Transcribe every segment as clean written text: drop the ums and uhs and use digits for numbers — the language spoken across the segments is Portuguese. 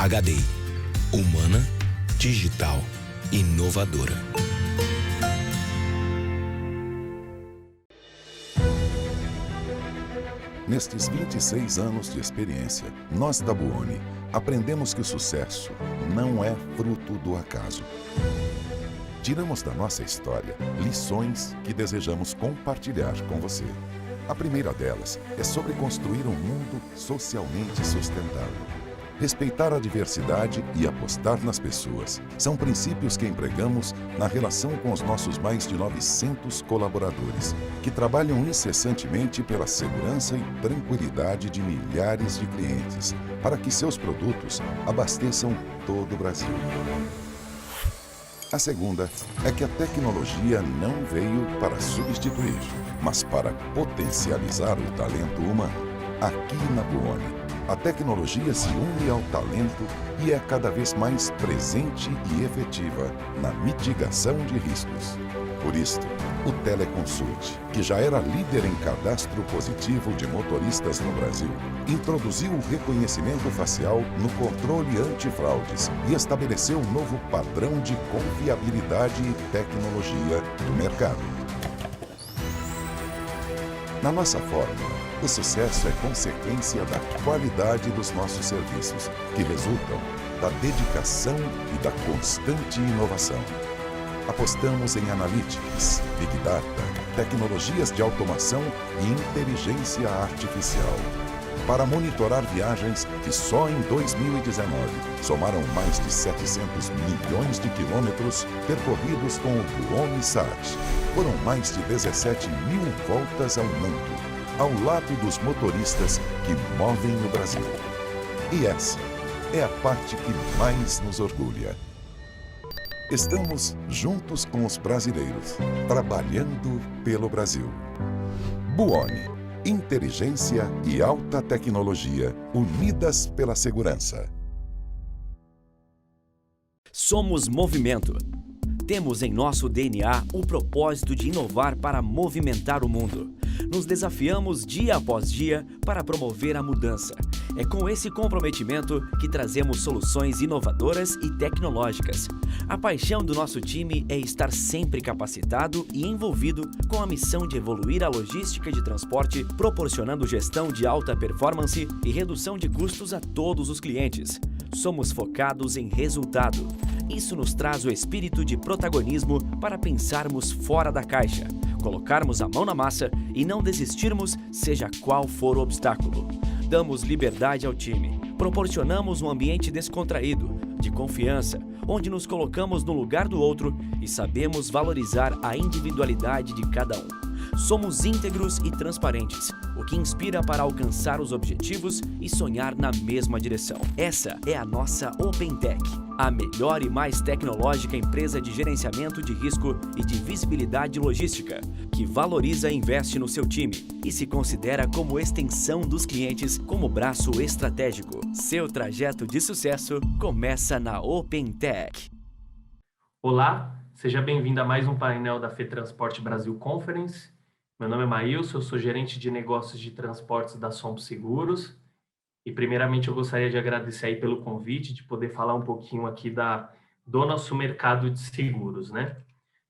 HDI. Humana, digital, inovadora. Nestes 26 anos de experiência, nós da Buoni aprendemos que o sucesso não é fruto do acaso. Tiramos da nossa história lições que desejamos compartilhar com você. A primeira delas é sobre construir um mundo socialmente sustentável. Respeitar a diversidade e apostar nas pessoas são princípios que empregamos na relação com os nossos mais de 900 colaboradores, que trabalham incessantemente pela segurança e tranquilidade de milhares de clientes, para que seus produtos abasteçam todo o Brasil. A segunda é que a tecnologia não veio para substituir, mas para potencializar o talento humano. Aqui na Buoni, a tecnologia se une ao talento e é cada vez mais presente e efetiva na mitigação de riscos. Por isto, o Teleconsult, que já era líder em cadastro positivo de motoristas no Brasil, introduziu o reconhecimento facial no controle antifraudes e estabeleceu um novo padrão de confiabilidade e tecnologia do mercado. Na nossa fórmula, o sucesso é consequência da qualidade dos nossos serviços, que resultam da dedicação e da constante inovação. Apostamos em analytics, big data, tecnologias de automação e inteligência artificial para monitorar viagens que só em 2019 somaram mais de 700 milhões de quilômetros percorridos com o Buoni Sat. Foram mais de 17 mil voltas ao mundo, ao lado dos motoristas que movem o Brasil. E essa é a parte que mais nos orgulha. Estamos juntos com os brasileiros, trabalhando pelo Brasil. Buoni, inteligência e alta tecnologia unidas pela segurança. Somos movimento. Temos em nosso DNA o propósito de inovar para movimentar o mundo. Nos desafiamos dia após dia para promover a mudança. É com esse comprometimento que trazemos soluções inovadoras e tecnológicas. A paixão do nosso time é estar sempre capacitado e envolvido com a missão de evoluir a logística de transporte, proporcionando gestão de alta performance e redução de custos a todos os clientes. Somos focados em resultado. Isso nos traz o espírito de protagonismo para pensarmos fora da caixa, colocarmos a mão na massa e não desistirmos, seja qual for o obstáculo. Damos liberdade ao time, proporcionamos um ambiente descontraído, de confiança, onde nos colocamos no lugar do outro e sabemos valorizar a individualidade de cada um. Somos íntegros e transparentes, o que inspira para alcançar os objetivos e sonhar na mesma direção. Essa é a nossa OpenTech, a melhor e mais tecnológica empresa de gerenciamento de risco e de visibilidade logística, que valoriza e investe no seu time e se considera como extensão dos clientes como braço estratégico. Seu trajeto de sucesso começa na OpenTech. Olá, seja bem-vindo a mais um painel da FETransporte Brasil Conference. Meu nome é Maílson, eu sou gerente de negócios de transportes da Sompo Seguros. E primeiramente eu gostaria de agradecer aí pelo convite, de poder falar um pouquinho aqui do nosso mercado de seguros, né?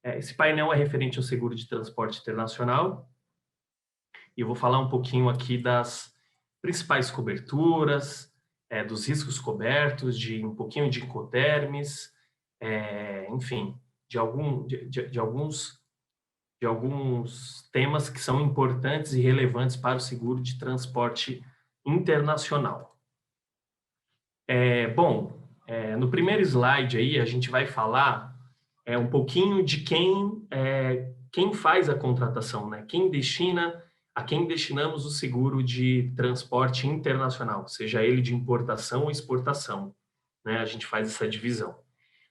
Esse painel é referente ao seguro de transporte internacional. E eu vou falar um pouquinho aqui das principais coberturas, dos riscos cobertos, um pouquinho de Incoterms, enfim, de alguns temas que são importantes e relevantes para o seguro de transporte internacional. No primeiro slide aí a gente vai falar um pouquinho de quem faz a contratação, né? A quem destinamos o seguro de transporte internacional, seja ele de importação ou exportação, né? A gente faz essa divisão.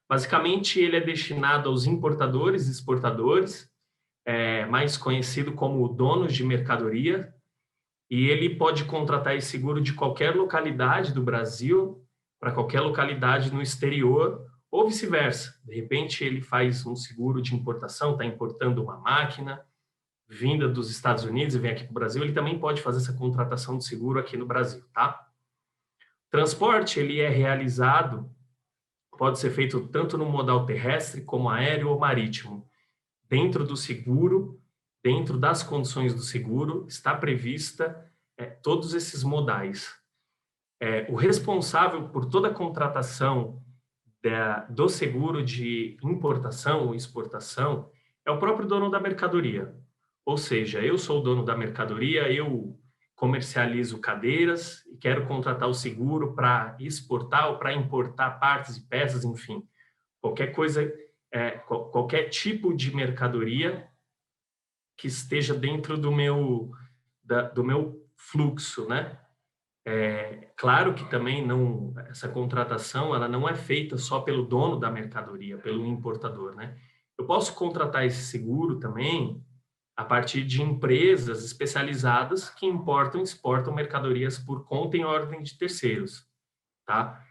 Basicamente, ele é destinado aos importadores e exportadores, mais conhecido como donos de mercadoria, e ele pode contratar esse seguro de qualquer localidade do Brasil para qualquer localidade no exterior, ou vice-versa. De repente, ele faz um seguro de importação, está importando uma máquina vinda dos Estados Unidos e vem aqui para o Brasil, ele também pode fazer essa contratação de seguro aqui no Brasil, tá? Transporte, ele é realizado, pode ser feito tanto no modal terrestre como aéreo ou marítimo. Dentro do seguro, dentro das condições do seguro, está prevista todos esses modais. O responsável por toda a contratação do seguro de importação ou exportação é o próprio dono da mercadoria. Ou seja, eu sou o dono da mercadoria, eu comercializo cadeiras e quero contratar o seguro para exportar ou para importar partes e peças, enfim, qualquer coisa, qualquer tipo de mercadoria que esteja dentro do meu fluxo, né? Claro que também essa contratação ela não é feita só pelo dono da mercadoria, pelo importador, né? Eu posso contratar esse seguro também a partir de empresas especializadas que importam e exportam mercadorias por conta em ordem de terceiros, tá?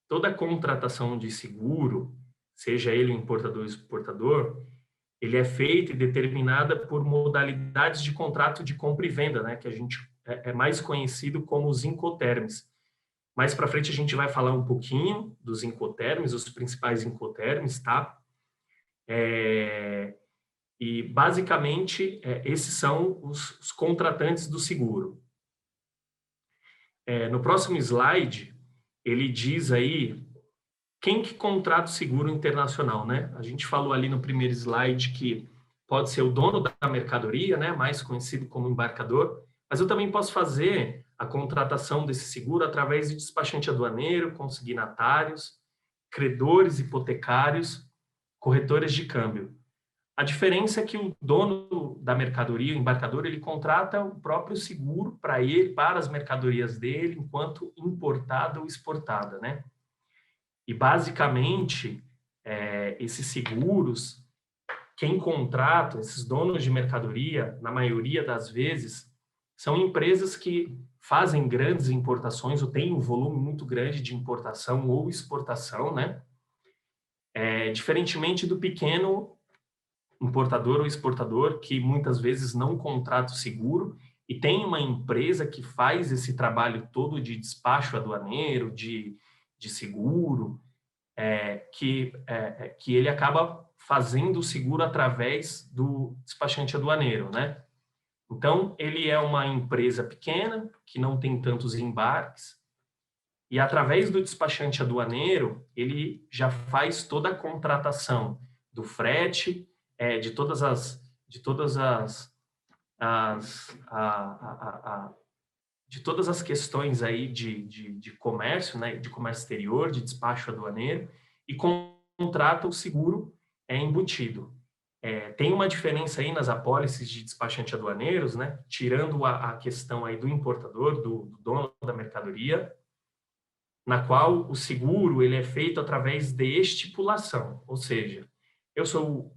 Toda contratação de seguro, seja ele um importador ou exportador, ele é feito e determinada por modalidades de contrato de compra e venda, né? Que a gente é mais conhecido como os incoterms. Mais para frente a gente vai falar um pouquinho dos incoterms, os principais incoterms, tá? E basicamente esses são os contratantes do seguro. No próximo slide ele diz aí quem que contrata o seguro internacional, né? A gente falou ali no primeiro slide que pode ser o dono da mercadoria, né? Mais conhecido como embarcador, mas eu também posso fazer a contratação desse seguro através de despachante aduaneiro, consignatários, credores hipotecários, corretores de câmbio. A diferença é que o dono da mercadoria, o embarcador, ele contrata o próprio seguro para ele, para as mercadorias dele, enquanto importada ou exportada, né? E, basicamente, esses seguros, quem contrata, esses donos de mercadoria, na maioria das vezes, são empresas que fazem grandes importações ou têm um volume muito grande de importação ou exportação, né? Diferentemente do pequeno importador ou exportador, que muitas vezes não contrata o seguro e tem uma empresa que faz esse trabalho todo de despacho aduaneiro, de seguro, que ele acaba fazendo o seguro através do despachante aduaneiro, né? Então, ele é uma empresa pequena, que não tem tantos embarques, e através do despachante aduaneiro, ele já faz toda a contratação do frete, de todas as questões aí de comércio, né, de comércio exterior, de despacho aduaneiro, e contrata o seguro embutido. Tem uma diferença aí nas apólices de despachante aduaneiros, né, tirando a questão aí do importador, do dono da mercadoria, na qual o seguro ele é feito através de estipulação, ou seja, eu sou o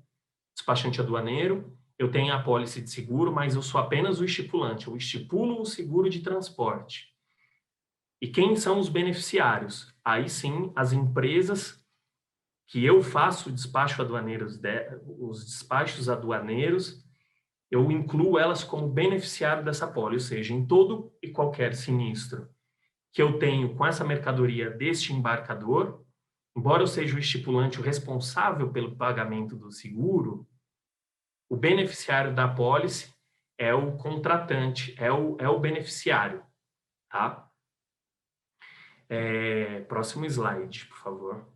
despachante aduaneiro, eu tenho a apólice de seguro, mas eu sou apenas o estipulante, eu estipulo o seguro de transporte. E quem são os beneficiários? Aí sim, as empresas que eu faço despacho aduaneiros, os despachos aduaneiros, eu incluo elas como beneficiário dessa apólice, ou seja, em todo e qualquer sinistro que eu tenho com essa mercadoria deste embarcador, embora eu seja o estipulante, o responsável pelo pagamento do seguro, o beneficiário da apólice é o contratante, é o beneficiário, tá? Próximo slide, por favor.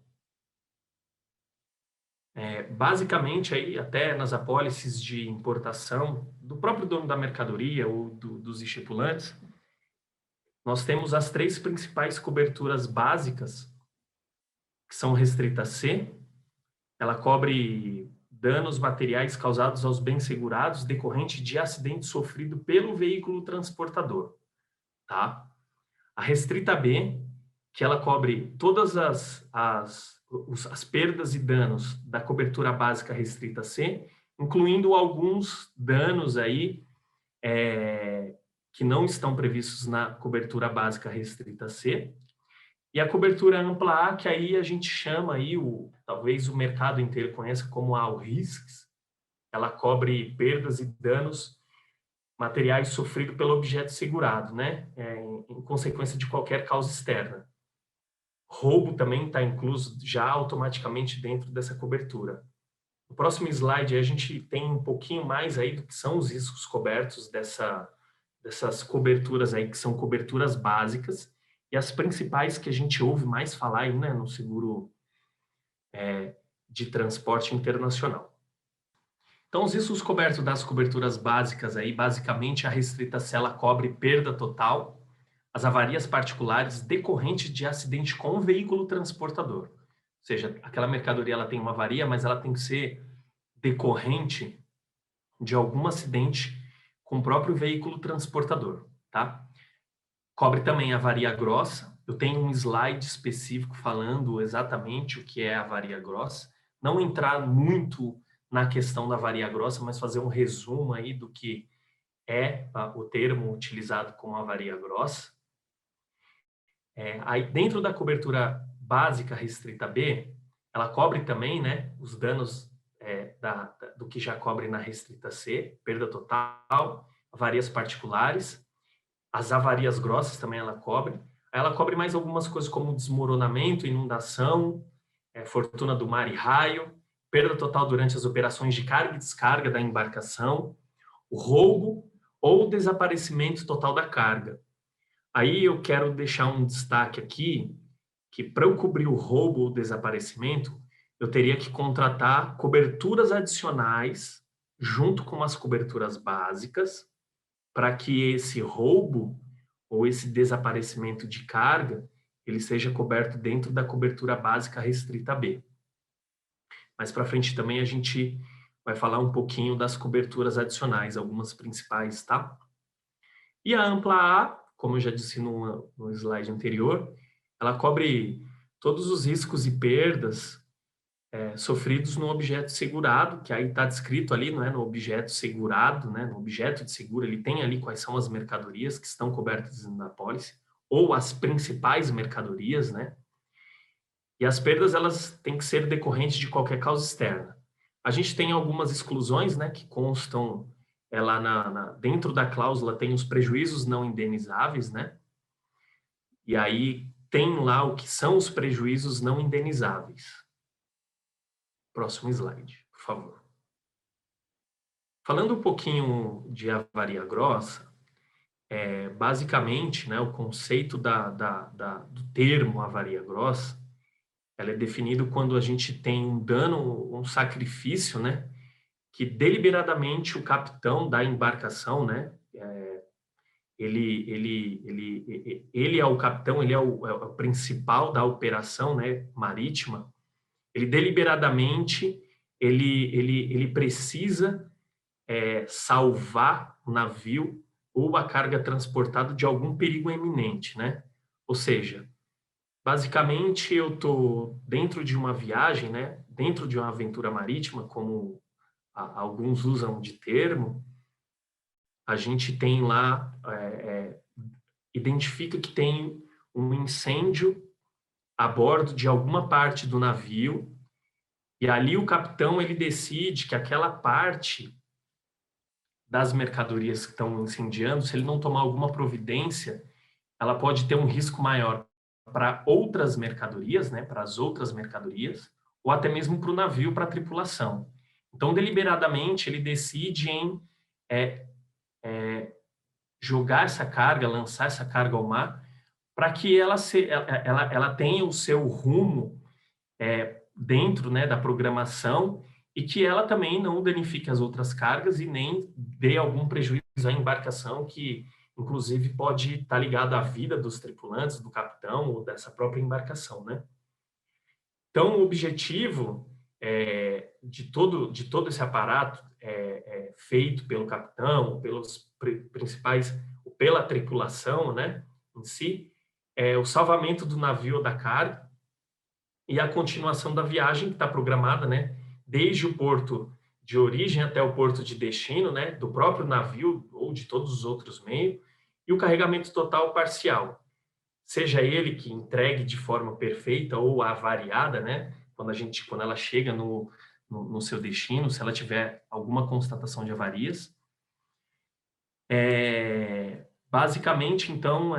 Basicamente, aí, até nas apólices de importação do próprio dono da mercadoria ou dos estipulantes, nós temos as 3 principais coberturas básicas, que são restrita C, ela cobre danos materiais causados aos bens segurados decorrente de acidente sofrido pelo veículo transportador, tá? A restrita B, que ela cobre todas as perdas e danos da cobertura básica restrita C, incluindo alguns danos aí que não estão previstos na cobertura básica restrita C, e a cobertura ampla A, que aí a gente chama aí, talvez o mercado inteiro conheça como all risks, ela cobre perdas e danos materiais sofridos pelo objeto segurado, né? Em consequência de qualquer causa externa. Roubo também está incluso já automaticamente dentro dessa cobertura. No próximo slide, a gente tem um pouquinho mais aí do que são os riscos cobertos dessas coberturas aí, que são coberturas básicas, e as principais que a gente ouve mais falar aí, né, no seguro de transporte internacional. Então, os riscos cobertos das coberturas básicas aí, basicamente a restrita ela cobre perda total, as avarias particulares decorrentes de acidente com o veículo transportador. Ou seja, aquela mercadoria ela tem uma avaria, mas ela tem que ser decorrente de algum acidente com o próprio veículo transportador, tá? Cobre também a avaria grossa. Eu tenho um slide específico falando exatamente o que é a avaria grossa. Não entrar muito na questão da avaria grossa, mas fazer um resumo aí do que é o termo utilizado como avaria grossa. Aí dentro da cobertura básica restrita B, ela cobre também, né, os danos do que já cobre na restrita C, perda total, avarias particulares, as avarias grossas também ela cobre. Aí ela cobre mais algumas coisas como desmoronamento, inundação, fortuna do mar e raio, perda total durante as operações de carga e descarga da embarcação, o roubo ou desaparecimento total da carga. Aí eu quero deixar um destaque aqui, que para eu cobrir o roubo ou desaparecimento, eu teria que contratar coberturas adicionais junto com as coberturas básicas, para que esse roubo ou esse desaparecimento de carga, ele seja coberto dentro da cobertura básica restrita B. Mais para frente também a gente vai falar um pouquinho das coberturas adicionais, algumas principais, tá? E a ampla A, como eu já disse no slide anterior, ela cobre todos os riscos e perdas sofridos no objeto segurado, que aí está descrito ali, não é, no objeto segurado, né, no objeto de seguro, ele tem ali quais são as mercadorias que estão cobertas na apólice, ou as principais mercadorias, né? E as perdas, elas têm que ser decorrentes de qualquer causa externa. A gente tem algumas exclusões, né, que constam lá dentro da cláusula, tem os prejuízos não indenizáveis, né? E aí tem lá o que são os prejuízos não indenizáveis. Próximo slide, por favor. Falando um pouquinho de avaria grossa, basicamente, né, o conceito do termo avaria grossa, ela é definido quando a gente tem um dano, um sacrifício, né, que deliberadamente o capitão da embarcação, né, ele é o capitão, ele é o principal da operação, né, marítima. Ele deliberadamente ele precisa salvar o navio ou a carga transportada de algum perigo iminente, né? Ou seja, basicamente eu estou dentro de uma viagem, né? Dentro de uma aventura marítima, como alguns usam de termo, a gente tem lá, identifica que tem um incêndio a bordo de alguma parte do navio, e ali o capitão ele decide que aquela parte das mercadorias que estão incendiando, se ele não tomar alguma providência, ela pode ter um risco maior para outras mercadorias, né, para as outras mercadorias, ou até mesmo para o navio, para a tripulação. Então, deliberadamente, ele decide em jogar essa carga, lançar essa carga ao mar, para que ela tenha o seu rumo dentro, né, da programação, e que ela também não danifique as outras cargas e nem dê algum prejuízo à embarcação, que inclusive pode estar ligado à vida dos tripulantes, do capitão ou dessa própria embarcação, né? Então, o objetivo de todo esse aparato feito pelo capitão, pelos principais, pela tripulação, né, em si, é o salvamento do navio ou da carga e a continuação da viagem que está programada, né, desde o porto de origem até o porto de destino, né, do próprio navio ou de todos os outros meios, e o carregamento total parcial, seja ele que entregue de forma perfeita ou avariada, né, quando ela chega no seu destino, se ela tiver alguma constatação de avarias. Basicamente, então,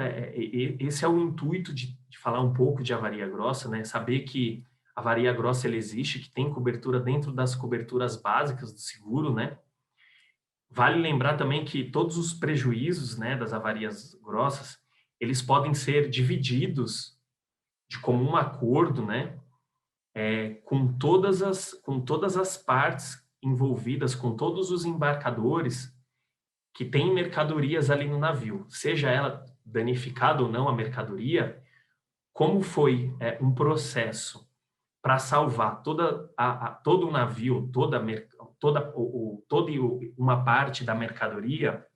esse é o intuito de falar um pouco de avaria grossa, né? Saber que a avaria grossa ela existe, que tem cobertura dentro das coberturas básicas do seguro, né? Vale lembrar também que todos os prejuízos, né, das avarias grossas, eles podem ser divididos de comum acordo, né, com todas as partes envolvidas, com todos os embarcadores que têm mercadorias ali no navio, seja ela danificada ou não a mercadoria, como foi um processo para salvar todo o navio, toda uma parte da mercadoria,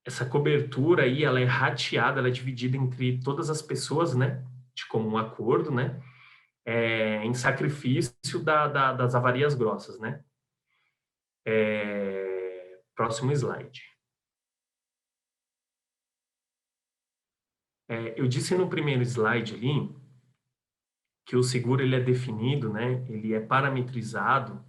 essa cobertura aí, ela é rateada, ela é dividida entre todas as pessoas, né, de comum acordo, né, em sacrifício das avarias grossas, né. Próximo slide. Eu disse no primeiro slide ali que o seguro ele é definido, né, ele é parametrizado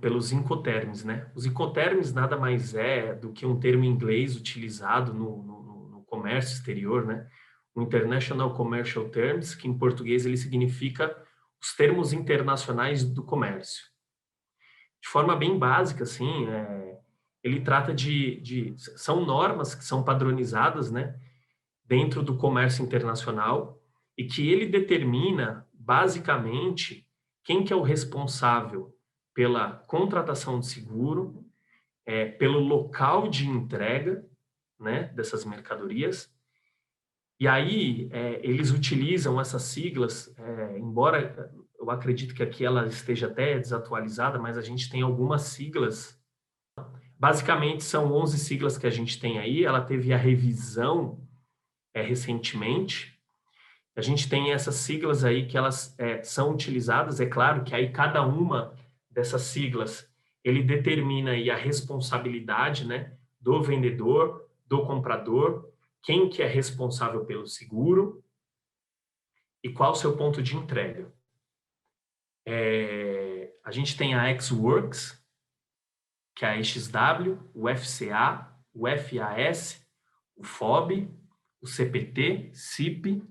pelos Incoterms, né? Os Incoterms nada mais é do que um termo em inglês utilizado no comércio exterior, né? O International Commercial Terms, que em português ele significa os termos internacionais do comércio. De forma bem básica, assim, ele trata são normas que são padronizadas, né? Dentro do comércio internacional e que ele determina, basicamente, quem que é o responsável pela contratação de seguro, pelo local de entrega, né, dessas mercadorias. E aí, eles utilizam essas siglas, embora eu acredito que aqui ela esteja até desatualizada, mas a gente tem algumas siglas. Basicamente, são 11 siglas que a gente tem aí. Ela teve a revisão recentemente. A gente tem essas siglas aí que elas são utilizadas. É claro que aí cada uma dessas siglas, ele determina aí a responsabilidade, né, do vendedor, do comprador, quem que é responsável pelo seguro e qual o seu ponto de entrega. A gente tem a Ex-Works, que é a EXW, o FCA, o FAS, o FOB, o CPT, CIP,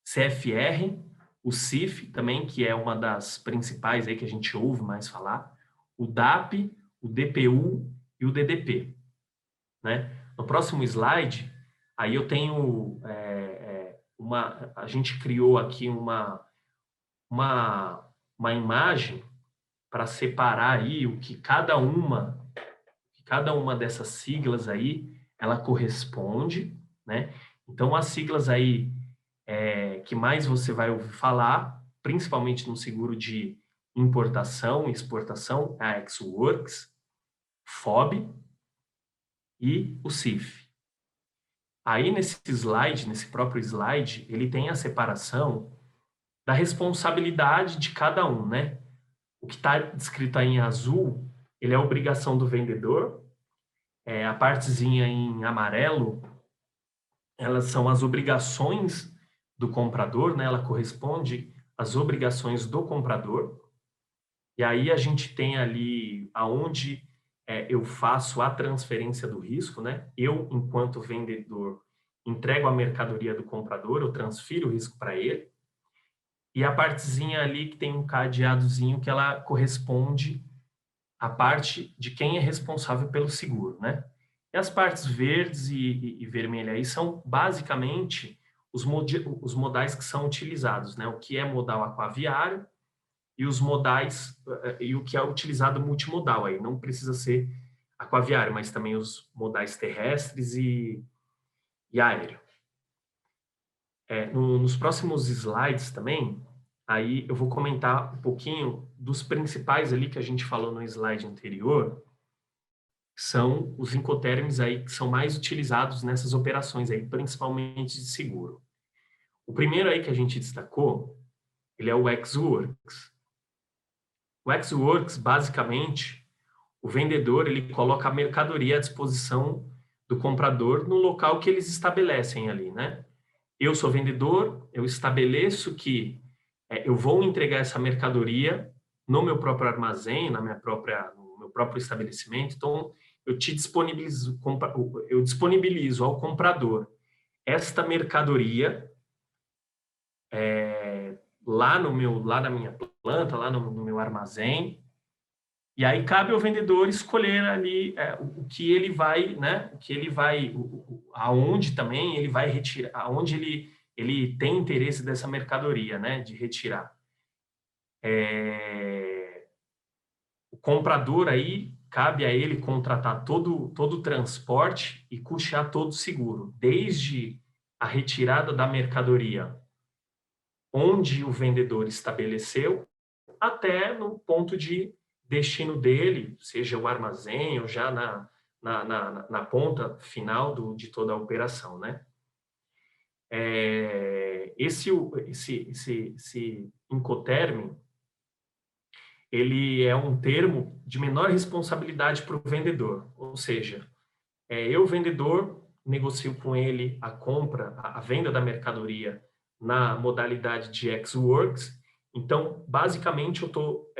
CFR, o CIF também, que é uma das principais aí que a gente ouve mais falar, o DAP, o DPU e o DDP, né? No próximo slide, aí eu tenho a gente criou aqui uma imagem para separar aí o que cada uma dessas siglas aí, ela corresponde, né? Então, as siglas aí que mais você vai ouvir falar, principalmente no seguro de importação e exportação, a Ex-Works, FOB e o CIF. Aí, nesse próprio slide, ele tem a separação da responsabilidade de cada um, né? O que está descrito aí em azul, ele é a obrigação do vendedor. A partezinha em amarelo, elas são as obrigações do comprador, né? Ela corresponde às obrigações do comprador. E aí a gente tem ali aonde eu faço a transferência do risco, né? Eu, enquanto vendedor, entrego a mercadoria do comprador, eu transfiro o risco para ele. E a partezinha ali que tem um cadeadozinho que ela corresponde à parte de quem é responsável pelo seguro, né? E as partes verdes e vermelhas aí são basicamente os modais que são utilizados, né? O que é modal aquaviário e os modais e o que é utilizado multimodal aí. Não precisa ser aquaviário, mas também os modais terrestres e aéreo. Nos próximos slides também, aí eu vou comentar um pouquinho dos principais ali que a gente falou no slide anterior, que são os Incoterms aí que são mais utilizados nessas operações aí, principalmente de seguro. O primeiro aí que a gente destacou, ele é o Ex-Works. O Ex-Works, basicamente, o vendedor ele coloca a mercadoria à disposição do comprador no local que eles estabelecem ali, né? Eu sou vendedor, eu estabeleço que eu vou entregar essa mercadoria no meu próprio armazém, no meu próprio estabelecimento. Então, eu disponibilizo ao comprador esta mercadoria lá na minha planta, lá no meu armazém. E aí cabe ao vendedor escolher ali o que ele vai, né? O que ele vai, aonde também ele vai retirar, aonde ele tem interesse dessa mercadoria, né? De retirar. O comprador aí, cabe a ele contratar todo o transporte e custear todo o seguro, desde a retirada da mercadoria onde o vendedor estabeleceu, até no ponto de destino dele, seja o armazém ou já na ponta final de toda a operação, né? Esse Incoterm, ele é um termo de menor responsabilidade para o vendedor, ou seja, eu, vendedor, negocio com ele a venda da mercadoria na modalidade de ex-works. Então, basicamente, eu estou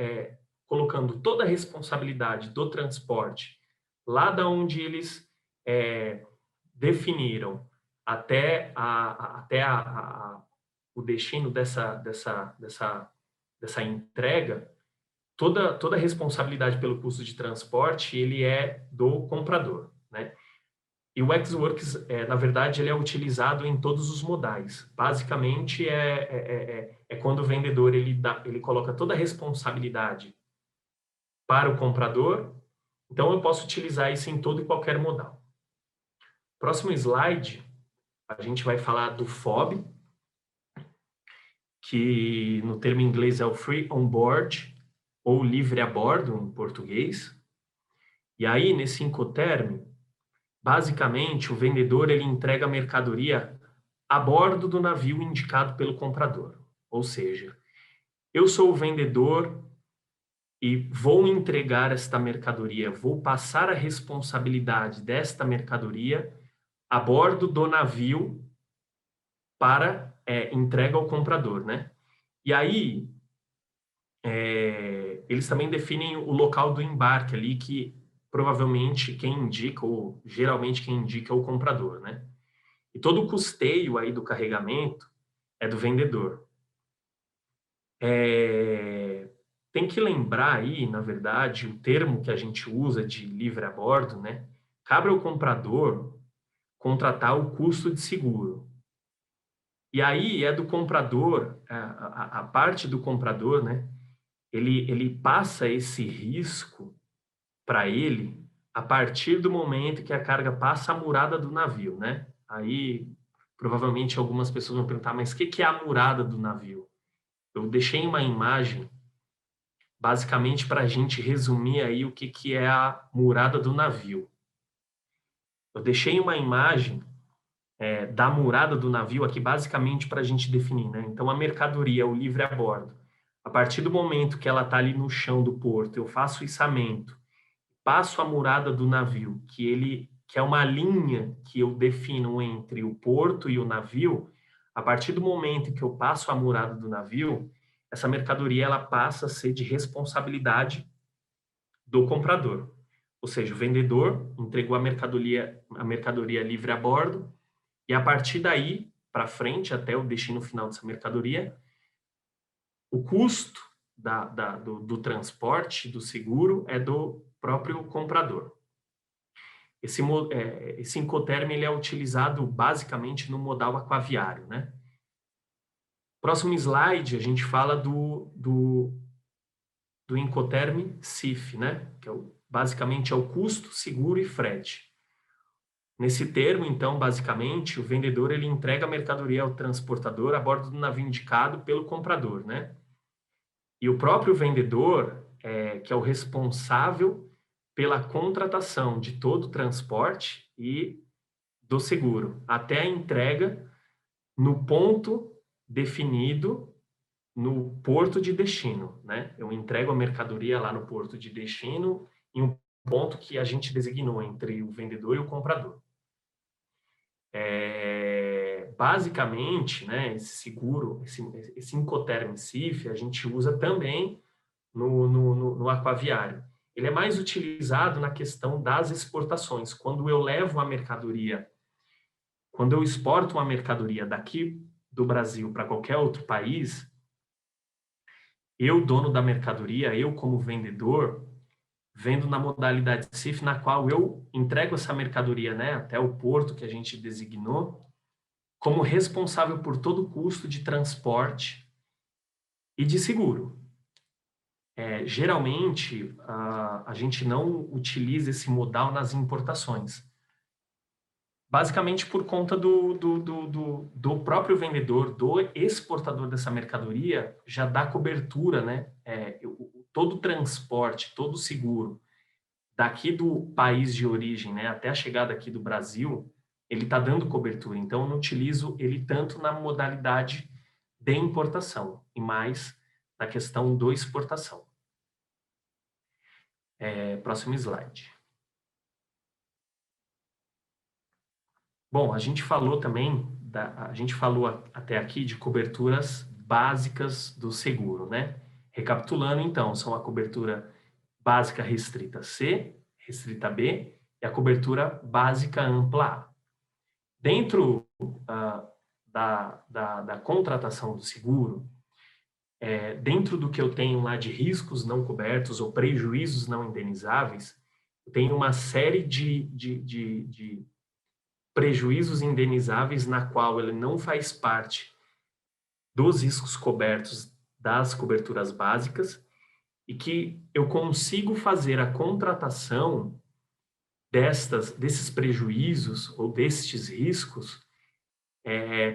colocando toda a responsabilidade do transporte lá da onde eles definiram até o destino dessa entrega. Toda a responsabilidade pelo custo de transporte ele é do comprador, né? E o ex-works, na verdade, ele é utilizado em todos os modais. Basicamente, quando o vendedor ele coloca toda a responsabilidade para o comprador. Então, eu posso utilizar isso em todo e qualquer modal. Próximo slide, a gente vai falar do FOB, que no termo inglês é o Free On Board, ou livre a bordo, em português. E aí, nesse Incoterm, basicamente, o vendedor ele entrega a mercadoria a bordo do navio indicado pelo comprador. Ou seja, eu sou o vendedor e vou entregar esta mercadoria, vou passar a responsabilidade desta mercadoria a bordo do navio para entrega ao comprador, né? E aí, eles também definem o local do embarque ali, que provavelmente quem indica, ou geralmente quem indica é o comprador, né? E todo o custeio aí do carregamento é do vendedor. Tem que lembrar aí, na verdade, o termo que a gente usa de livre a bordo, né? Cabe ao comprador contratar o custo de seguro. E aí é do comprador, a parte do comprador, né? Ele passa esse risco para ele a partir do momento que a carga passa a murada do navio, né? Aí, provavelmente, algumas pessoas vão perguntar, mas o que é a murada do navio? Eu deixei uma imagem, basicamente, para a gente resumir aí o que é a murada do navio. Eu deixei uma imagem da murada do navio aqui, basicamente, para a gente definir, né? Então, a mercadoria, o livre a bordo, a partir do momento que ela está ali no chão do porto, eu faço o içamento, passo a murada do navio, que é uma linha que eu defino entre o porto e o navio. A partir do momento que eu passo a murada do navio, essa mercadoria ela passa a ser de responsabilidade do comprador. Ou seja, o vendedor entregou a mercadoria livre a bordo, e a partir daí, para frente, até o destino final dessa mercadoria, o custo do transporte, do seguro, é do próprio comprador. Esse Incoterm ele é utilizado basicamente no modal aquaviário, né? Próximo slide, a gente fala do Incoterm CIF, né? Que basicamente é o custo, seguro e frete. Nesse termo, então, basicamente, o vendedor ele entrega a mercadoria ao transportador a bordo do navio indicado pelo comprador, né? E o próprio vendedor, que é o responsável pela contratação de todo o transporte e do seguro, até a entrega no ponto definido no porto de destino, né? Eu entrego a mercadoria lá no porto de destino em um ponto que a gente designou entre o vendedor e o comprador. Basicamente, né, esse seguro, esse Incoterm CIF, a gente usa também no aquaviário. ele é mais utilizado na questão das exportações. Quando eu levo a mercadoria, quando eu exporto uma mercadoria daqui do Brasil para qualquer outro país, eu, dono da mercadoria, eu como vendedor, vendo na modalidade CIF, na qual eu entrego essa mercadoria, né, até o porto que a gente designou, como responsável por todo o custo de transporte e de seguro. Geralmente, a gente não utiliza esse modal nas importações. Basicamente por conta do próprio vendedor, do exportador dessa mercadoria, já dá cobertura, né? Todo o transporte, todo o seguro daqui do país de origem, né, até a chegada aqui do Brasil, ele está dando cobertura. Então, eu não utilizo ele tanto na modalidade de importação e mais na questão do exportação. Próximo slide. Bom, a gente falou também, a gente falou até aqui de coberturas básicas do seguro, né? Recapitulando, então, são a cobertura básica restrita C, restrita B e a cobertura básica ampla A. Dentro da contratação do seguro, dentro do que eu tenho lá de riscos não cobertos ou prejuízos não indenizáveis, eu tenho uma série de prejuízos indenizáveis na qual ele não faz parte dos riscos cobertos das coberturas básicas e que eu consigo fazer a contratação desses prejuízos ou destes riscos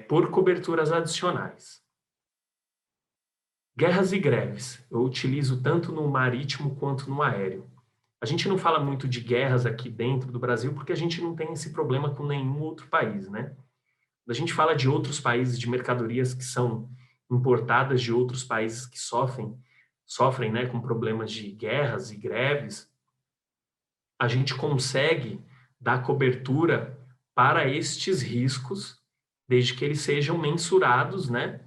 por coberturas adicionais. Guerras e greves, eu utilizo tanto no marítimo quanto no aéreo. A gente não fala muito de guerras aqui dentro do Brasil porque a gente não tem esse problema com nenhum outro país, né? Quando a gente fala de outros países, de mercadorias que são importadas de outros países que sofrem, né, com problemas de guerras e greves, a gente consegue dar cobertura para estes riscos, desde que eles sejam mensurados, né,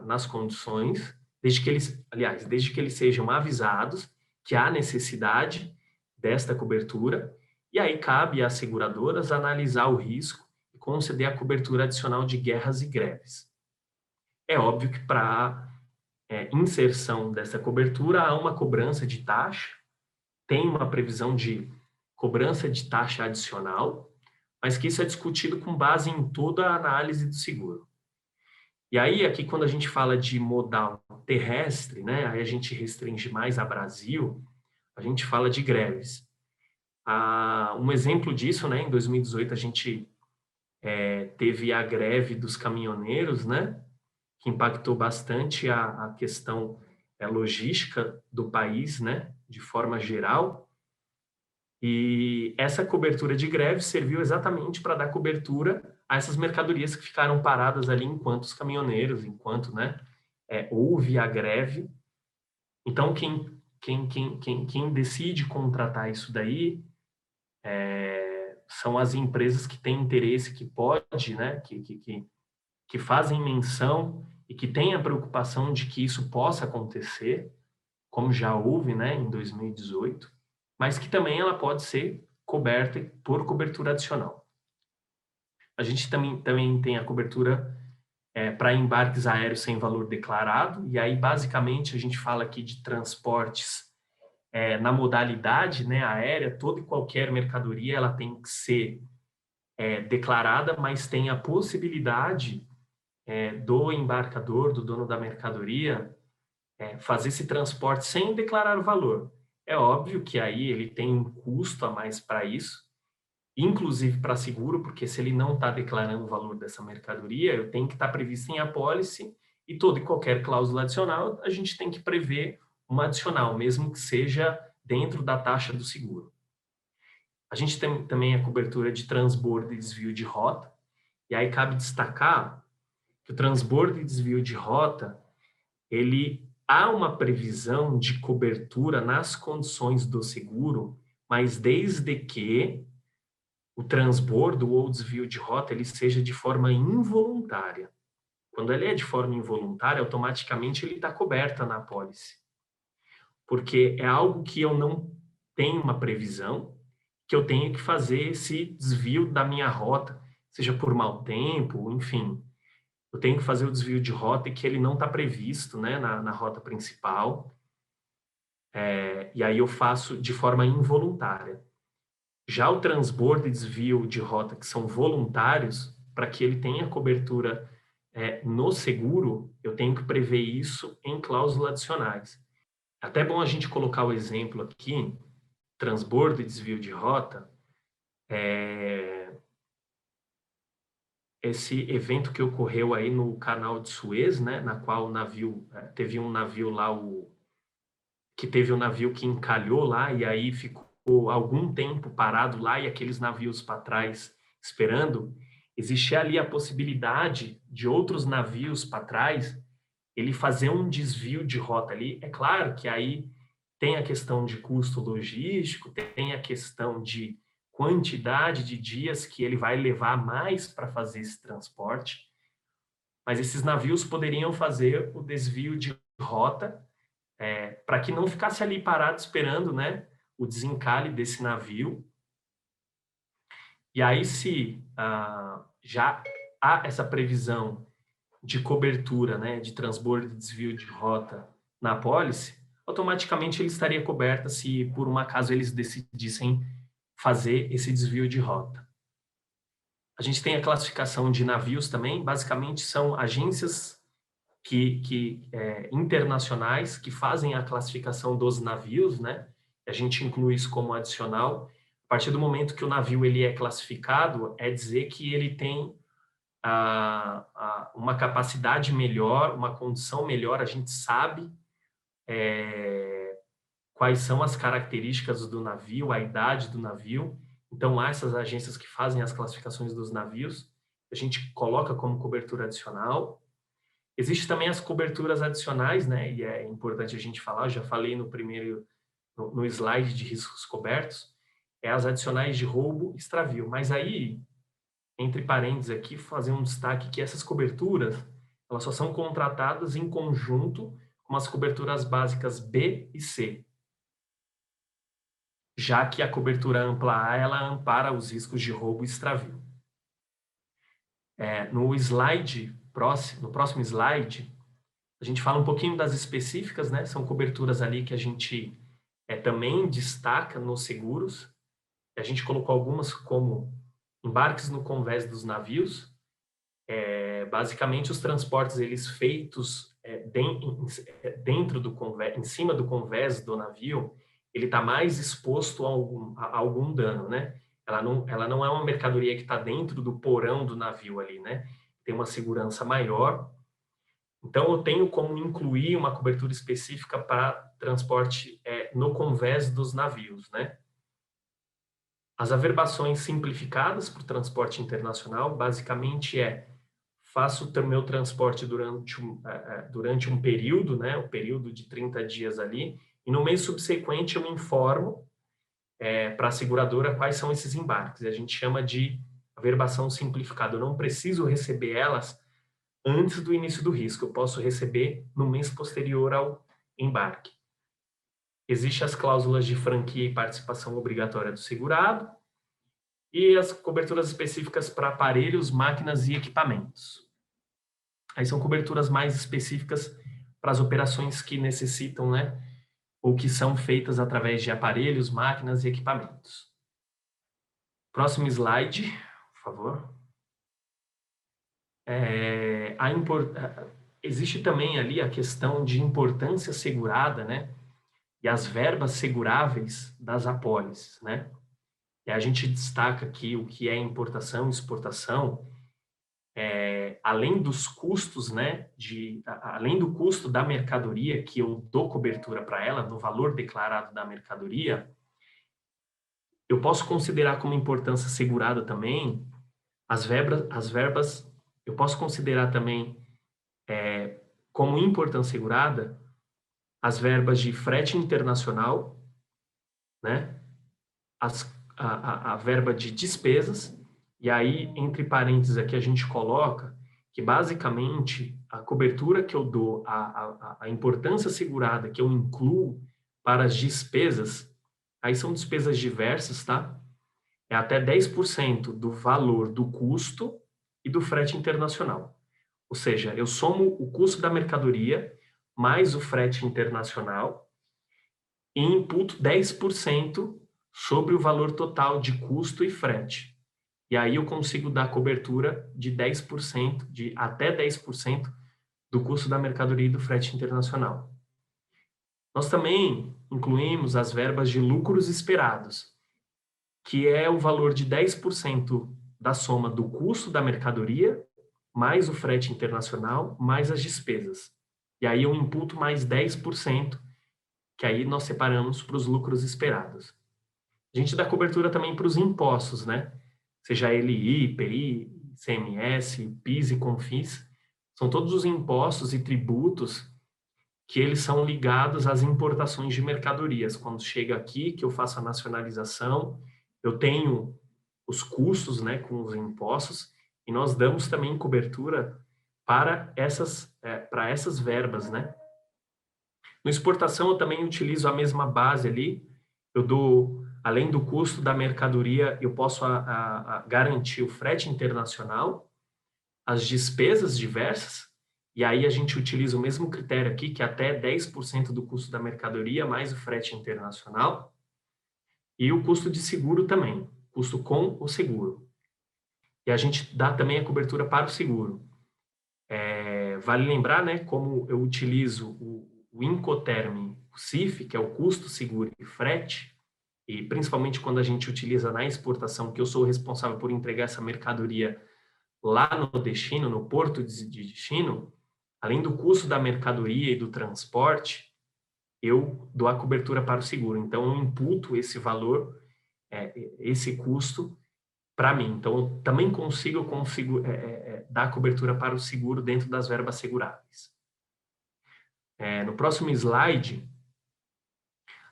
nas condições, desde que eles sejam avisados que há necessidade desta cobertura, e aí cabe às seguradoras analisar o risco e conceder a cobertura adicional de guerras e greves. É óbvio que para inserção dessa cobertura há uma cobrança de taxa, tem uma previsão de cobrança de taxa adicional, mas que isso é discutido com base em toda a análise do seguro. E aí, aqui, quando a gente fala de modal terrestre, né, aí a gente restringe mais a Brasil, a gente fala de greves. Um exemplo disso, né, em 2018, a gente teve a greve dos caminhoneiros, né, que impactou bastante a questão logística do país, né, de forma geral. E essa cobertura de greve serviu exatamente para dar cobertura a essas mercadorias que ficaram paradas ali enquanto os caminhoneiros, enquanto, né, houve a greve. Então, quem decide contratar isso daí são as empresas que têm interesse, que pode, né, que fazem menção e que têm a preocupação de que isso possa acontecer, como já houve, né, em 2018, mas que também ela pode ser coberta por cobertura adicional. A gente também tem a cobertura para embarques aéreos sem valor declarado, e aí basicamente a gente fala aqui de transportes na modalidade, né, aérea. Toda e qualquer mercadoria ela tem que ser declarada, mas tem a possibilidade do embarcador, do dono da mercadoria, fazer esse transporte sem declarar o valor. É óbvio que aí ele tem um custo a mais para isso, inclusive para seguro, porque se ele não está declarando o valor dessa mercadoria, eu tenho que estar previsto em apólice, e toda e qualquer cláusula adicional, a gente tem que prever uma adicional, mesmo que seja dentro da taxa do seguro. A gente tem também a cobertura de transbordo e desvio de rota, e aí cabe destacar que o transbordo e desvio de rota, há uma previsão de cobertura nas condições do seguro, mas desde que o transbordo ou desvio de rota ele seja de forma involuntária. Quando ele é de forma involuntária, automaticamente ele está coberta na apólice. porque é algo que eu não tenho uma previsão, que eu tenho que fazer esse desvio da minha rota, seja por mau tempo, enfim. Eu tenho que fazer o desvio de rota e que ele não está previsto, né, na rota principal. E aí eu faço de forma involuntária. Já o transbordo e desvio de rota, que são voluntários, para que ele tenha cobertura no seguro, eu tenho que prever isso em cláusulas adicionais. É até bom a gente colocar o exemplo aqui, transbordo e desvio de rota, esse evento que ocorreu aí no canal de Suez, né, na qual o navio, teve um navio lá, teve um navio que encalhou lá e aí ficou algum tempo parado lá e aqueles navios para trás esperando. Existia ali a possibilidade de outros navios para trás ele fazer um desvio de rota ali. É claro que aí tem a questão de custo logístico, tem a questão de quantidade de dias que ele vai levar mais para fazer esse transporte, mas esses navios poderiam fazer o desvio de rota para que não ficasse ali parado esperando, né, o desencalhe desse navio. E aí, se já há essa previsão de cobertura, né, de transbordo e desvio de rota na apólice, automaticamente ele estaria coberta se, por um acaso, eles decidissem fazer esse desvio de rota. A gente tem a classificação de navios também, basicamente são agências internacionais que fazem a classificação dos navios, né? A gente inclui isso como adicional. A partir do momento que o navio ele é classificado, é dizer que ele tem uma capacidade melhor, uma condição melhor, a gente sabe quais são as características do navio, a idade do navio. Então, há essas agências que fazem as classificações dos navios, a gente coloca como cobertura adicional. Existem também as coberturas adicionais, né? E é importante a gente falar, eu já falei no slide de riscos cobertos, as adicionais de roubo e extravio. Mas aí, entre parênteses aqui, fazer um destaque que essas coberturas, elas só são contratadas em conjunto com as coberturas básicas B e C, já que a cobertura ampla A, ela ampara os riscos de roubo e extravio. No próximo slide, a gente fala um pouquinho das específicas, né? São coberturas ali que a gente também destaca nos seguros. A gente colocou algumas como embarques no convés dos navios. Basicamente, os transportes eles feitos dentro do convés, em cima do convés do navio, ele está mais exposto a algum dano, né? Ela não é uma mercadoria que está dentro do porão do navio ali, né? Tem uma segurança maior. Então, eu tenho como incluir uma cobertura específica para transporte no convés dos navios, né? As averbações simplificadas para o transporte internacional, basicamente faço o meu transporte durante um período, né? Um período de 30 dias ali, e no mês subsequente eu informo para a seguradora quais são esses embarques. A gente chama de averbação simplificada. Eu não preciso receber elas antes do início do risco. Eu posso receber no mês posterior ao embarque. Existem as cláusulas de franquia e participação obrigatória do segurado e as coberturas específicas para aparelhos, máquinas e equipamentos. Aí são coberturas mais específicas para as operações que necessitam, né, ou que são feitas através de aparelhos, máquinas e equipamentos. Próximo slide, por favor. Existe também ali a questão de importância segurada, né? E as verbas seguráveis das apólices, né? E a gente destaca aqui o que é importação e exportação, além dos custos, né? Além do custo da mercadoria que eu dou cobertura para ela, no valor declarado da mercadoria, eu posso considerar como importância segurada também as verbas, eu posso considerar também como importância segurada as verbas de frete internacional, né? A verba de despesas, e aí, entre parênteses aqui, a gente coloca que, basicamente, a cobertura que eu dou, a importância segurada que eu incluo para as despesas, aí são despesas diversas, tá? É até 10% do valor do custo e do frete internacional. Ou seja, eu somo o custo da mercadoria mais o frete internacional e imputo 10% sobre o valor total de custo e frete. E aí eu consigo dar cobertura de 10%, de até 10% do custo da mercadoria e do frete internacional. Nós também incluímos as verbas de lucros esperados, que é o valor de 10% da soma do custo da mercadoria, mais o frete internacional, mais as despesas. E aí eu imputo mais 10%, que aí nós separamos para os lucros esperados. A gente dá cobertura também para os impostos, né? Seja ele IPI, ICMS, PIS e CONFINS, são todos os impostos e tributos que eles são ligados às importações de mercadorias. Quando chega aqui, que eu faço a nacionalização, eu tenho os custos, né, com os impostos, e nós damos também cobertura para essas verbas, né? No exportação, eu também utilizo a mesma base ali. Eu dou, além do custo da mercadoria, eu posso garantir o frete internacional, as despesas diversas, e aí a gente utiliza o mesmo critério aqui, que é até 10% do custo da mercadoria, mais o frete internacional, e o custo de seguro também, custo com o seguro. E a gente dá também a cobertura para o seguro. Vale lembrar, né, como eu utilizo o Incoterm, o CIF, que é o custo, seguro e frete, e principalmente quando a gente utiliza na exportação, que eu sou responsável por entregar essa mercadoria lá no destino, no porto de destino, além do custo da mercadoria e do transporte, eu dou a cobertura para o seguro. Então, eu imputo esse valor, esse custo, para mim. Então, eu também consigo dar cobertura para o seguro dentro das verbas seguráveis. No próximo slide,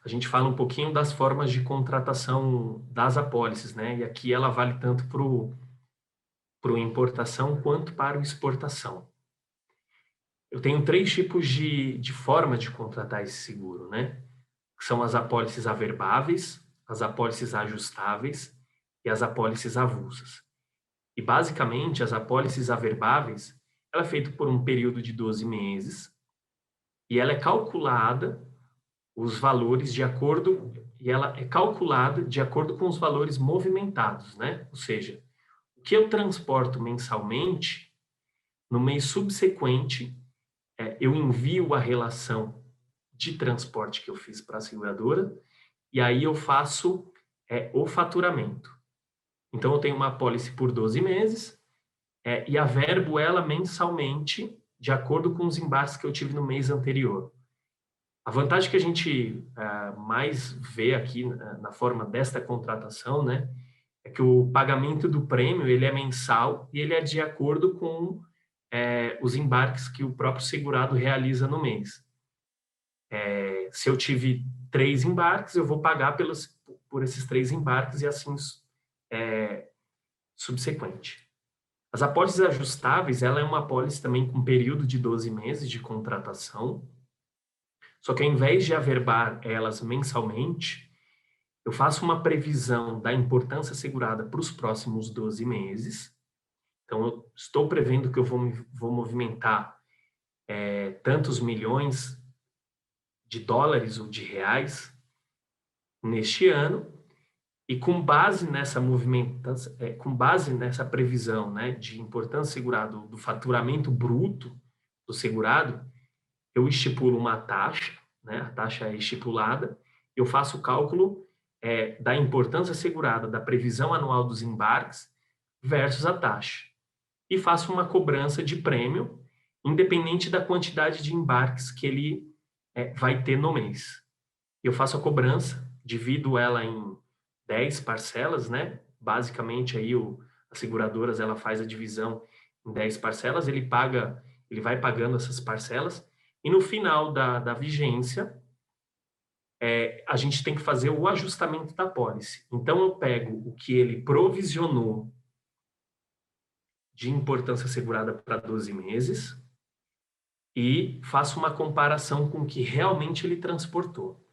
a gente fala um pouquinho das formas de contratação das apólices, né? E aqui ela vale tanto para o importação quanto para o exportação. Eu tenho 3 tipos de forma de contratar esse seguro, né? Que são as apólices averbáveis, as apólices ajustáveis e as apólices avulsas. E, basicamente, as apólices averbáveis, ela é feita por um período de 12 meses e ela é calculada, os valores de acordo, e ela é calculada de acordo com os valores movimentados, né? Ou seja, o que eu transporto mensalmente, no mês subsequente, eu envio a relação de transporte que eu fiz para a seguradora e aí eu faço o faturamento. Então, eu tenho uma apólice por 12 meses e averbo ela mensalmente de acordo com os embarques que eu tive no mês anterior. A vantagem que a gente mais vê aqui na forma desta contratação, né, é que o pagamento do prêmio ele é mensal e ele é de acordo com os embarques que o próprio segurado realiza no mês. Se eu tive 3 embarques, eu vou pagar por esses 3 embarques e assim subsequente. As apólices ajustáveis, ela é uma apólice também com período de 12 meses de contratação, só que ao invés de averbar elas mensalmente, eu faço uma previsão da importância segurada para os próximos 12 meses. Então, eu estou prevendo que eu vou movimentar tantos milhões de dólares ou de reais neste ano, e com base nessa movimentação, com base nessa previsão, né, de importância segurada do faturamento bruto do segurado, eu estipulo uma taxa, né, a taxa é estipulada, eu faço o cálculo da importância segurada da previsão anual dos embarques versus a taxa. E faço uma cobrança de prêmio, independente da quantidade de embarques que ele vai ter no mês. Eu faço a cobrança, divido ela em 10 parcelas, né? Basicamente, aí as seguradoras ela faz a divisão em 10 parcelas, ele vai pagando essas parcelas, e no final da vigência, a gente tem que fazer o ajustamento da apólice. Então, eu pego o que ele provisionou de importância segurada para 12 meses e faço uma comparação com o que realmente ele transportou.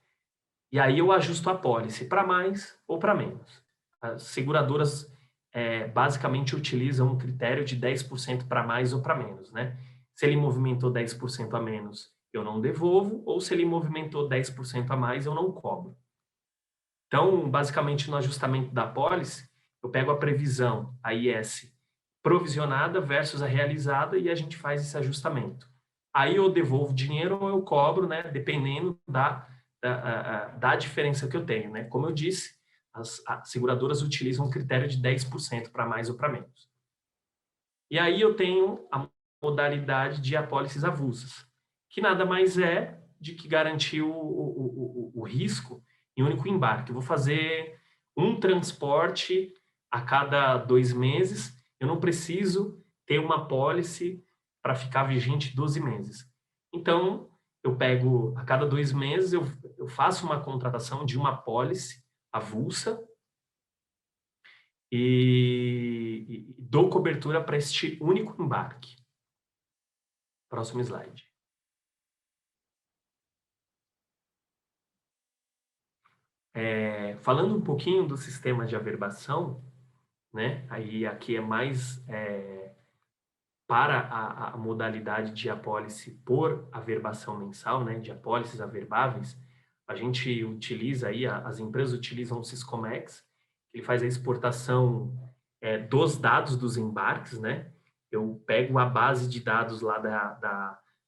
E aí eu ajusto a apólice para mais ou para menos. As seguradoras basicamente utilizam um critério de 10% para mais ou para menos, né? Se ele movimentou 10% a menos, eu não devolvo, ou se ele movimentou 10% a mais, eu não cobro. Então, basicamente, no ajustamento da apólice, eu pego a previsão, a IS, provisionada versus a realizada, e a gente faz esse ajustamento. Aí eu devolvo dinheiro ou eu cobro, né? Dependendo da diferença que eu tenho, né? Como eu disse, as seguradoras utilizam um critério de 10% para mais ou para menos. E aí eu tenho a modalidade de apólices avulsas, que nada mais é de que garantir o risco em único embarque. Eu vou fazer um transporte a cada 2 meses, eu não preciso ter uma apólice para ficar vigente 12 meses. Então, eu pego a cada 2 meses, eu faço uma contratação de uma apólice avulsa e dou cobertura para este único embarque. Próximo slide. Falando um pouquinho do sistema de averbação, né? Aí aqui é mais para a modalidade de apólice por averbação mensal, né? De apólices averbáveis, a gente utiliza aí, as empresas utilizam o Syscomex, ele faz a exportação dos dados dos embarques, né? Eu pego a base de dados lá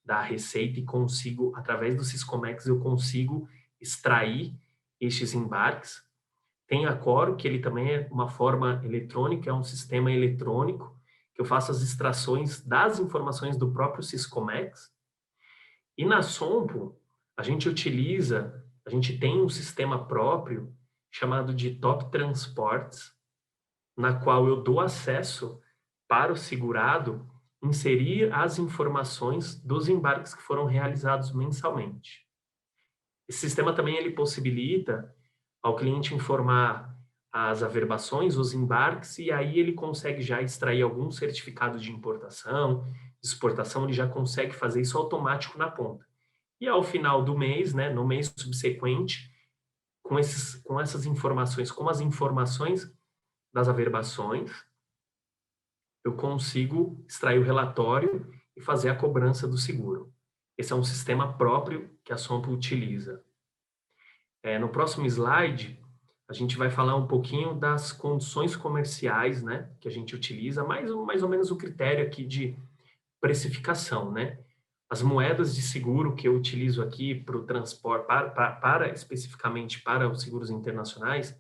da Receita e consigo, através do Syscomex, eu consigo extrair estes embarques. Tem a Coro, que ele também é uma forma eletrônica, é um sistema eletrônico, que eu faço as extrações das informações do próprio Syscomex. E na Sompo, a gente tem um sistema próprio chamado de Top Transportes, na qual eu dou acesso para o segurado inserir as informações dos embarques que foram realizados mensalmente. Esse sistema também ele possibilita ao cliente informar as averbações, os embarques, e aí ele consegue já extrair algum certificado de importação, de exportação, ele já consegue fazer isso automático na ponta. E ao final do mês, né, no mês subsequente, com essas informações, com as informações das averbações, eu consigo extrair o relatório e fazer a cobrança do seguro. Esse é um sistema próprio que a Sompo utiliza. No próximo slide, a gente vai falar um pouquinho das condições comerciais, né, que a gente utiliza, mais ou menos o critério aqui de precificação, né? As moedas de seguro que eu utilizo aqui para o transporte, especificamente para os seguros internacionais,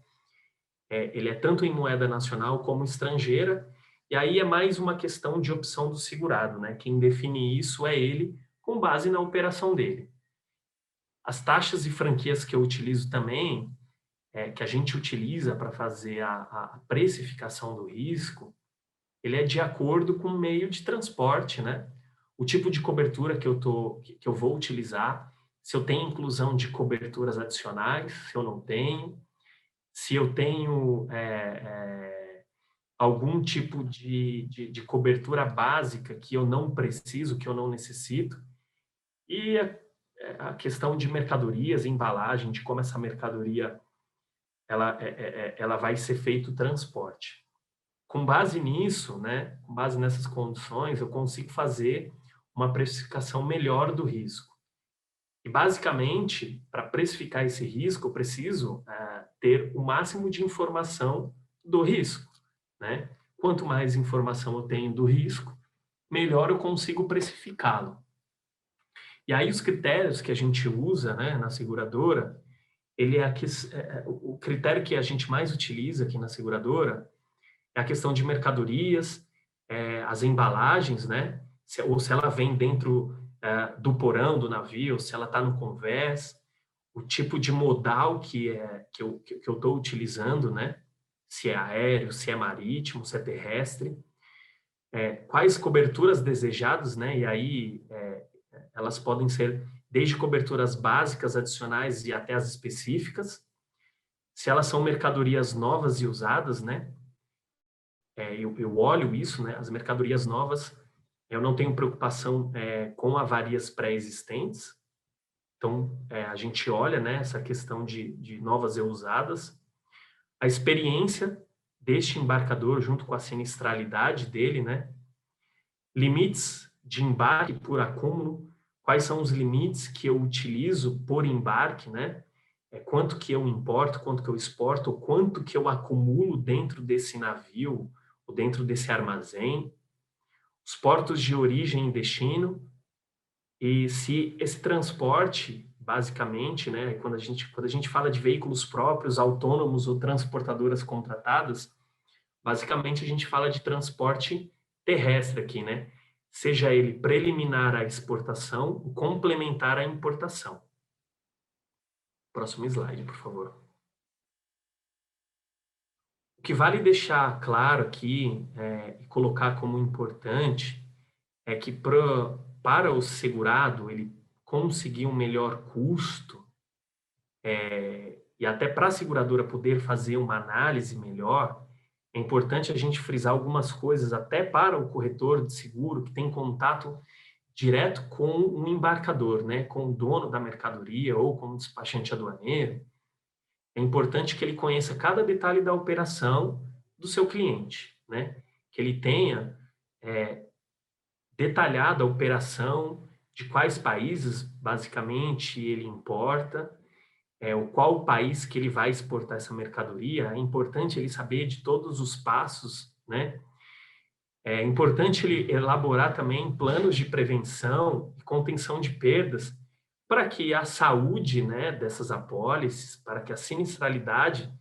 ele é tanto em moeda nacional como estrangeira, e aí é mais uma questão de opção do segurado, né? Quem define isso é ele, com base na operação dele. As taxas e franquias que eu utilizo também, que a gente utiliza para fazer a precificação do risco, ele é de acordo com o meio de transporte, né? O tipo de cobertura que eu vou utilizar, se eu tenho inclusão de coberturas adicionais, se eu não tenho, se eu tenho algum tipo de cobertura básica que eu não preciso, que eu não necessito, e a questão de mercadorias, embalagem, de como essa mercadoria ela vai ser feito o transporte. Com base nisso, né, com base nessas condições, eu consigo fazer uma precificação melhor do risco. E, basicamente, para precificar esse risco, eu preciso ter o máximo de informação do risco, né? Quanto mais informação eu tenho do risco, melhor eu consigo precificá-lo. E aí os critérios que a gente usa, né, na seguradora, o critério que a gente mais utiliza aqui na seguradora é a questão de mercadorias, as embalagens, né? Ou se ela vem dentro do porão do navio, se ela está no convés, o tipo de modal que eu estou utilizando, né? Se é aéreo, se é marítimo, se é terrestre, quais coberturas desejadas, né? E aí elas podem ser desde coberturas básicas, adicionais e até as específicas. Se elas são mercadorias novas e usadas, né? Eu olho isso, né? As mercadorias novas, eu não tenho preocupação com avarias pré-existentes. Então, a gente olha, né, essa questão de novas e usadas, a experiência deste embarcador junto com a sinistralidade dele, né, limites de embarque por acúmulo, quais são os limites que eu utilizo por embarque, né, quanto que eu importo, quanto que eu exporto, quanto que eu acumulo dentro desse navio, ou dentro desse armazém, os portos de origem e destino, e se esse transporte, basicamente, né, quando a gente fala de veículos próprios, autônomos ou transportadoras contratadas, basicamente a gente fala de transporte terrestre aqui, né? Seja ele preliminar à exportação ou complementar à importação. Próximo slide, por favor. O que vale deixar claro aqui e colocar como importante é que para o segurado ele conseguir um melhor custo e até para a seguradora poder fazer uma análise melhor, é importante a gente frisar algumas coisas até para o corretor de seguro que tem contato direto com um embarcador, né, com o dono da mercadoria ou com o despachante aduaneiro. É importante que ele conheça cada detalhe da operação do seu cliente, né, que ele tenha detalhada a operação, de quais países, basicamente, ele importa, o qual país que ele vai exportar essa mercadoria. É importante ele saber de todos os passos, né? É importante ele elaborar também planos de prevenção e contenção de perdas para que a saúde, né, dessas apólices, para que a sinistralidade,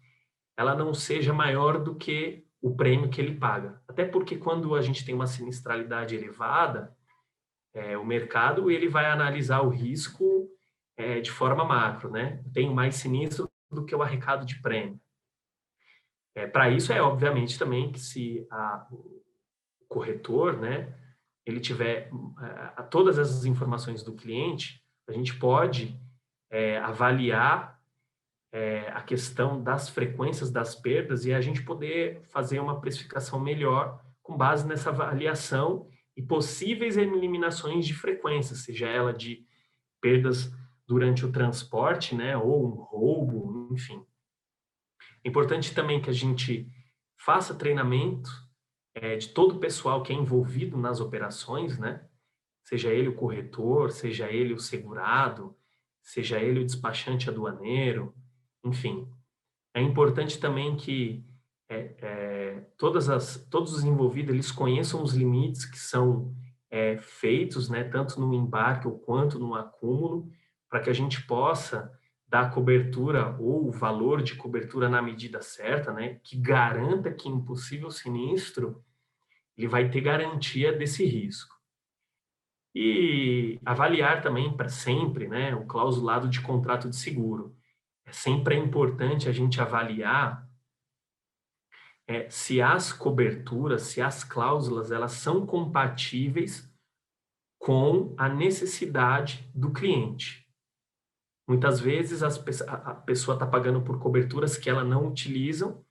ela não seja maior do que o prêmio que ele paga. Até porque quando a gente tem uma sinistralidade elevada, o mercado ele vai analisar o risco de forma macro, né? Tenho mais sinistro do que o arrecado de prêmio. Para isso obviamente também que se o corretor, né, ele tiver todas essas informações do cliente, a gente pode avaliar a questão das frequências das perdas e a gente poder fazer uma precificação melhor com base nessa avaliação e possíveis eliminações de frequência, seja ela de perdas durante o transporte, né, ou um roubo, enfim. É importante também que a gente faça treinamento de todo o pessoal que é envolvido nas operações, né, seja ele o corretor, seja ele o segurado, seja ele o despachante aduaneiro, enfim. É importante também que todos os envolvidos eles conheçam os limites que são feitos, né, tanto no embarque quanto no acúmulo, para que a gente possa dar cobertura ou o valor de cobertura na medida certa, né, que garanta que em possível sinistro ele vai ter garantia desse risco. E avaliar também para sempre, né, o clausulado de contrato de seguro. Sempre é importante a gente avaliar se as coberturas, se as cláusulas, elas são compatíveis com a necessidade do cliente. Muitas vezes a pessoa está pagando por coberturas que ela não utilizam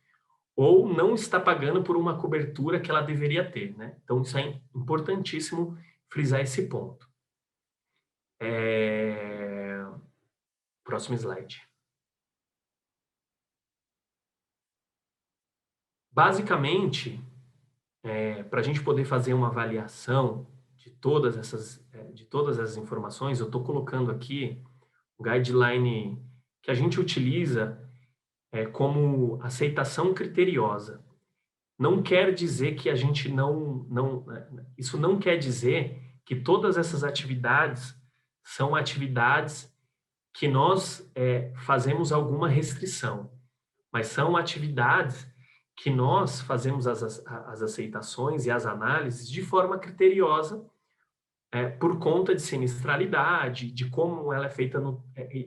ou não está pagando por uma cobertura que ela deveria ter, né? Então, isso é importantíssimo frisar esse ponto. Próximo slide. Basicamente, para a gente poder fazer uma avaliação de todas essas informações, eu estou colocando aqui o guideline que a gente utiliza como aceitação criteriosa. Não quer dizer que a gente isso não quer dizer que todas essas atividades são atividades que nós fazemos alguma restrição, mas são atividades que nós fazemos as aceitações e as análises de forma criteriosa por conta de sinistralidade, de como ela é feita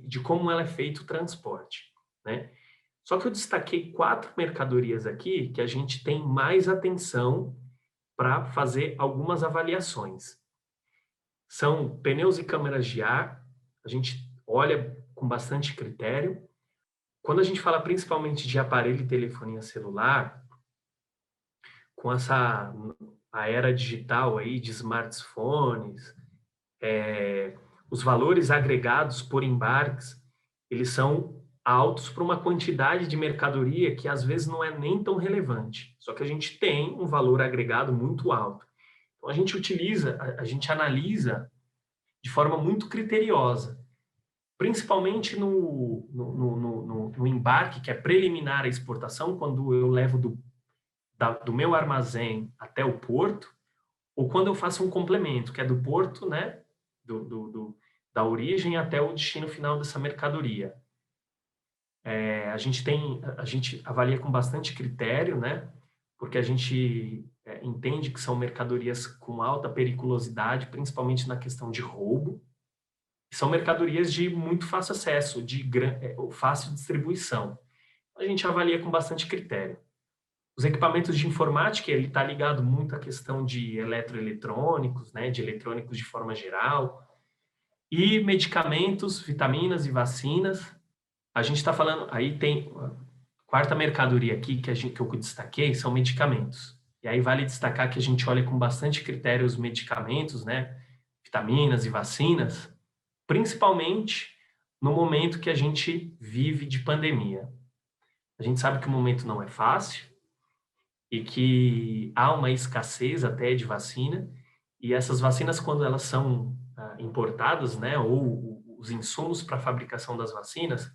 de como ela é feito o transporte, né? Só que eu destaquei 4 mercadorias aqui que a gente tem mais atenção para fazer algumas avaliações. São pneus e câmeras de ar, a gente olha com bastante critério. Quando a gente fala principalmente de aparelho e telefonia celular, com a era digital aí de smartphones, os valores agregados por embarques, eles são altos para uma quantidade de mercadoria que às vezes não é nem tão relevante. Só que a gente tem um valor agregado muito alto. Então a gente a gente analisa de forma muito criteriosa, principalmente no embarque, que é preliminar à exportação, quando eu levo do meu armazém até o porto, ou quando eu faço um complemento, que é do porto, né, da origem até o destino final dessa mercadoria. A gente avalia com bastante critério, né, porque a gente entende que são mercadorias com alta periculosidade, principalmente na questão de roubo. São mercadorias de muito fácil acesso, de fácil distribuição. A gente avalia com bastante critério. Os equipamentos de informática, ele está ligado muito à questão de eletroeletrônicos, né, de eletrônicos de forma geral, e medicamentos, vitaminas e vacinas. A gente está falando, aí tem a quarta mercadoria aqui que eu destaquei, são medicamentos. E aí vale destacar que a gente olha com bastante critério os medicamentos, né, vitaminas e vacinas, principalmente no momento que a gente vive de pandemia. A gente sabe que o momento não é fácil e que há uma escassez até de vacina, e essas vacinas, quando elas são importadas, né, ou os insumos para a fabricação das vacinas,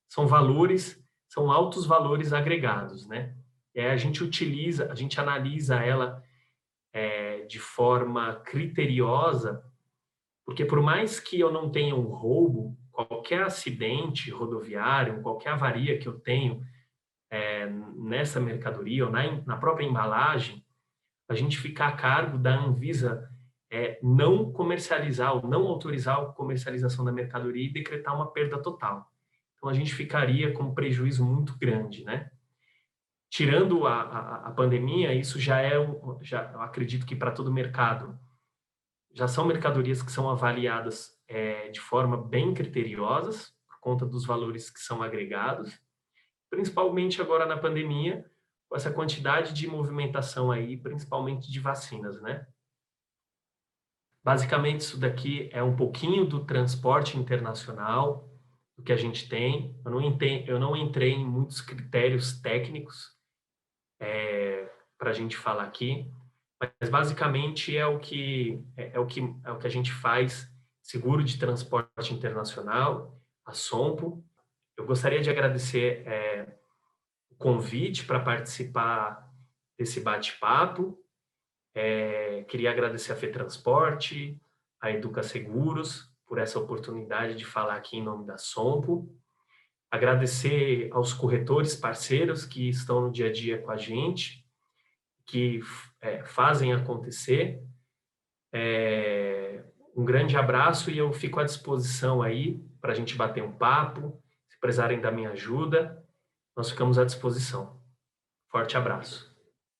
são altos valores agregados, né? E aí a gente analisa ela de forma criteriosa, porque por mais que eu não tenha um roubo, qualquer acidente rodoviário, qualquer avaria que eu tenho nessa mercadoria ou na própria embalagem, a gente fica a cargo da Anvisa não comercializar ou não autorizar a comercialização da mercadoria e decretar uma perda total. Então a gente ficaria com um prejuízo muito grande, né? Tirando a pandemia, isso já eu acredito que para todo o mercado, já são mercadorias que são avaliadas de forma bem criteriosas, por conta dos valores que são agregados, principalmente agora na pandemia, com essa quantidade de movimentação aí, principalmente de vacinas, né? Basicamente, isso daqui é um pouquinho do transporte internacional, do que a gente tem. Eu não entrei em muitos critérios técnicos para a gente falar aqui, mas basicamente é o que a gente faz, seguro de transporte internacional, a Sompo. Eu gostaria de agradecer o convite para participar desse bate-papo. Queria agradecer a FETransporte, a Educa Seguros, por essa oportunidade de falar aqui em nome da Sompo. Agradecer aos corretores parceiros que estão no dia a dia com a gente, que fazem acontecer. Um grande abraço e eu fico à disposição aí para a gente bater um papo. Se precisarem da minha ajuda, nós ficamos à disposição. Forte abraço.